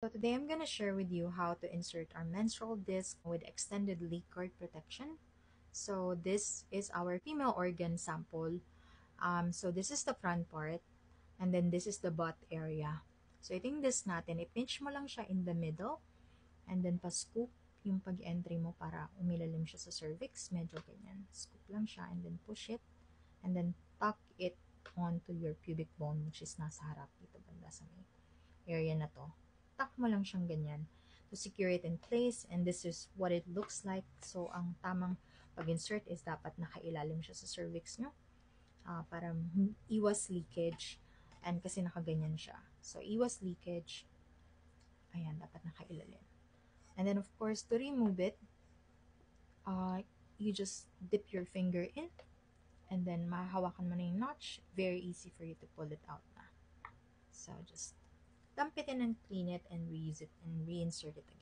So today I'm gonna share with you how to insert our menstrual disc with extended leak cord protection. So this is our female organ sample. So this is the front part, and then this is the butt area. So iting this natin, i-pinch mo lang siya in the middle, and then pa-scoop yung pag-entry mo para umilalim siya sa cervix. Medyo ganyan. Scoop lang siya, and then push it, and then tuck it onto your pubic bone, which is nasa harap dito banda sa may area na to. Tuck mo lang siyang ganyan to secure it in place, and this is what it looks like. So ang tamang pag-insert is dapat nakailalim siya sa cervix nyo para iwas leakage, and kasi nakaganyan siya. So iwas leakage, ayan, dapat nakailalim. And then of course, to remove it, you just dip your finger in, and then mahahawakan mo na yung notch. Very easy for you to pull it out na. So just dump it in and clean it and reuse it and reinsert it again.